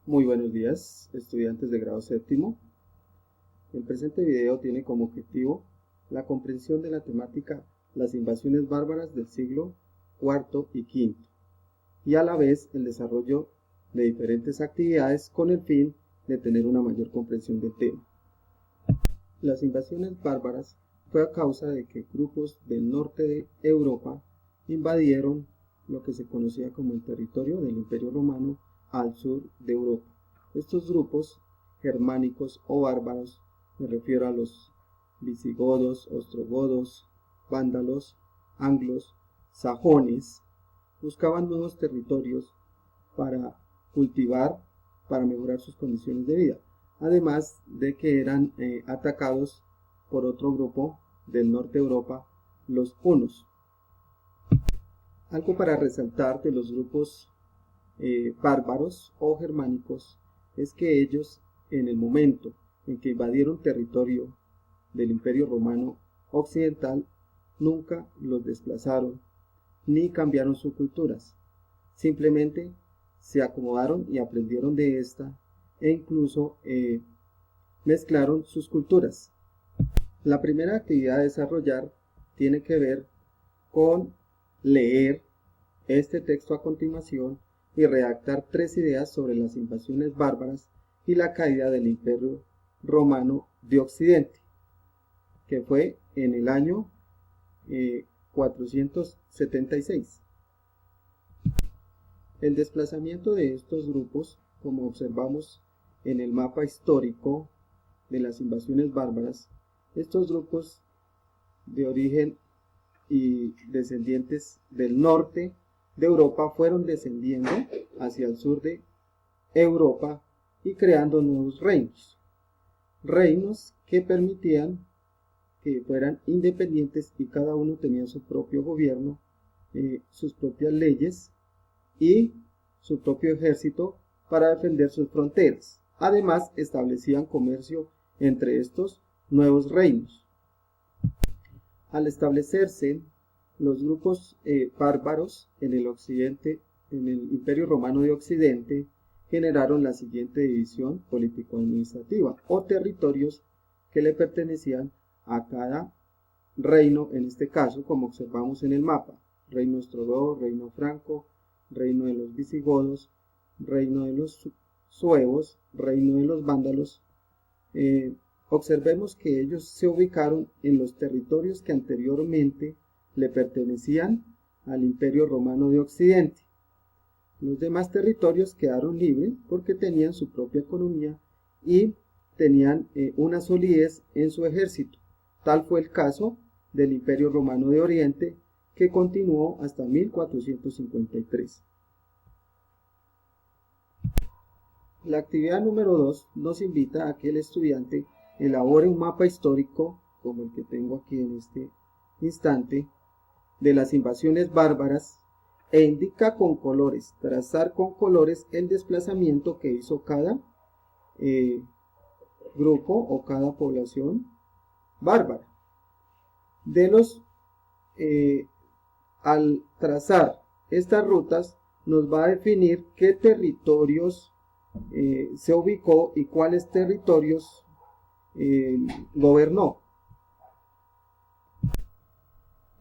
Muy buenos días, estudiantes de grado séptimo. El presente video tiene como objetivo la comprensión de la temática las invasiones bárbaras del siglo IV y V, y a la vez el desarrollo de diferentes actividades con el fin de tener una mayor comprensión del tema. Las invasiones bárbaras fue a causa de que grupos del norte de Europa invadieron lo que se conocía como el territorio del Imperio Romano al sur de Europa. Estos grupos germánicos o bárbaros, me refiero a los visigodos, ostrogodos, vándalos, anglos, sajones, buscaban nuevos territorios para cultivar, para mejorar sus condiciones de vida, además de que eran atacados por otro grupo del norte de Europa, los hunos. Algo para resaltar de los grupos bárbaros o germánicos es que ellos, en el momento en que invadieron territorio del Imperio Romano Occidental, nunca los desplazaron ni cambiaron sus culturas. Simplemente se acomodaron y aprendieron de esta e incluso mezclaron sus culturas. La primera actividad a desarrollar tiene que ver con leer este texto a continuación y redactar 3 ideas sobre las invasiones bárbaras y la caída del Imperio Romano de Occidente, que fue en el año 476. El desplazamiento de estos grupos, como observamos en el mapa histórico de las invasiones bárbaras, estos grupos de origen y descendientes del norte de Europa fueron descendiendo hacia el sur de Europa y creando nuevos reinos que permitían que fueran independientes y cada uno tenía su propio gobierno, sus propias leyes y su propio ejército para defender sus fronteras. Además, establecían comercio entre estos nuevos reinos. Al establecerse los grupos bárbaros en el occidente, en el Imperio Romano de Occidente, generaron la siguiente división político-administrativa o territorios que le pertenecían a cada reino, en este caso, como observamos en el mapa: reino ostrogodo, reino franco, reino de los visigodos, reino de los suevos, reino de los vándalos. Observemos que ellos se ubicaron en los territorios que anteriormente le pertenecían al Imperio Romano de Occidente. Los demás territorios quedaron libres porque tenían su propia economía y tenían una solidez en su ejército. Tal fue el caso del Imperio Romano de Oriente, que continuó hasta 1453. La actividad número 2 nos invita a que el estudiante elabore un mapa histórico, como el que tengo aquí en este instante, de las invasiones bárbaras, e indica con colores, trazar con colores el desplazamiento que hizo cada grupo o cada población bárbara. Al trazar estas rutas nos va a definir qué territorios se ubicó y cuáles territorios gobernó.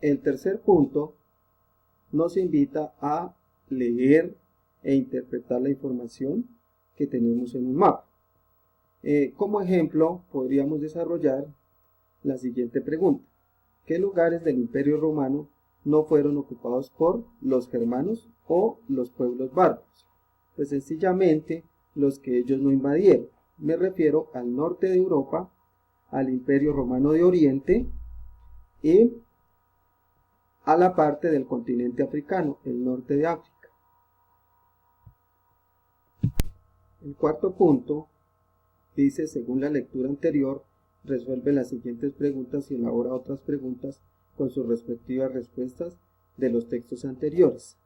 El tercer punto nos invita a leer e interpretar la información que tenemos en un mapa. Como ejemplo, podríamos desarrollar la siguiente pregunta: ¿qué lugares del Imperio Romano no fueron ocupados por los germanos o los pueblos bárbaros? Pues sencillamente los que ellos no invadieron. Me refiero al norte de Europa, al Imperio Romano de Oriente y a la parte del continente africano, el norte de África. El cuarto punto dice: según la lectura anterior, resuelve las siguientes preguntas y elabora otras preguntas con sus respectivas respuestas de los textos anteriores.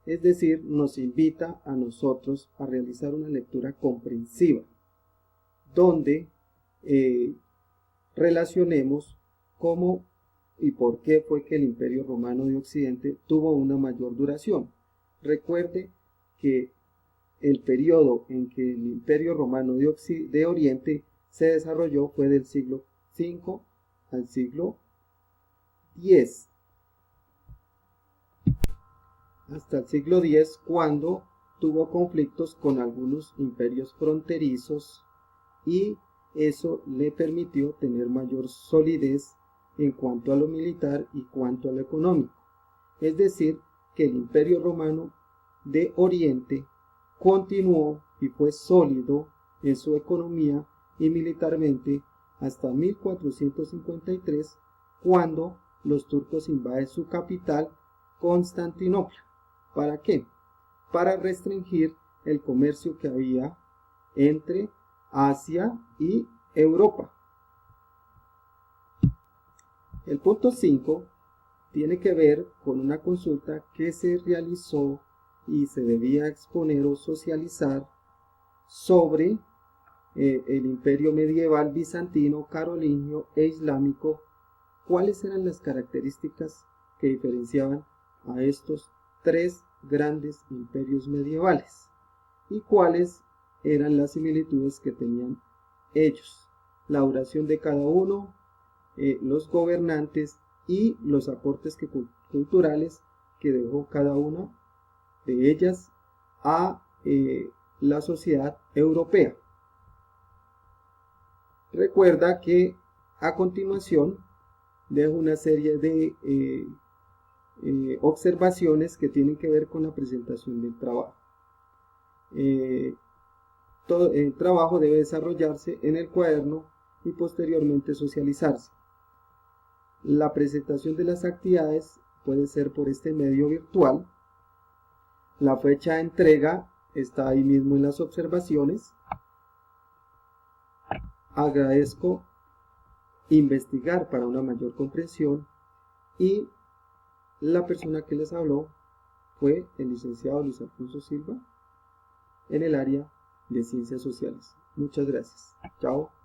Es decir, nos invita a nosotros a realizar una lectura comprensiva, donde relacionemos cómo y por qué fue que el Imperio Romano de Occidente tuvo una mayor duración. Recuerde que el periodo en que el Imperio Romano de Oriente se desarrolló fue del siglo V al siglo X. Hasta el siglo X, cuando tuvo conflictos con algunos imperios fronterizos y eso le permitió tener mayor solidez en cuanto a lo militar y cuanto a lo económico. Es decir, que el Imperio Romano de Oriente continuó y fue sólido en su economía y militarmente hasta 1453, cuando los turcos invaden su capital, Constantinopla. ¿Para qué? Para restringir el comercio que había entre Asia y Europa. El punto 5 tiene que ver con una consulta que se realizó y se debía exponer o socializar sobre el imperio medieval bizantino, carolingio e islámico. ¿Cuáles eran las características que diferenciaban a estos tres grandes imperios medievales? ¿Y cuáles eran las similitudes que tenían ellos? La duración de cada uno, los gobernantes y los aportes culturales que dejó cada una de ellas a la sociedad europea. Recuerda que a continuación dejo una serie de observaciones que tienen que ver con la presentación del trabajo. Todo el trabajo debe desarrollarse en el cuaderno y posteriormente socializarse. La presentación de las actividades puede ser por este medio virtual. La fecha de entrega está ahí mismo en las observaciones. Agradezco investigar para una mayor comprensión y la persona que les habló fue el licenciado Luis Alfonso Silva en el área de Ciencias Sociales. Muchas gracias. Chao.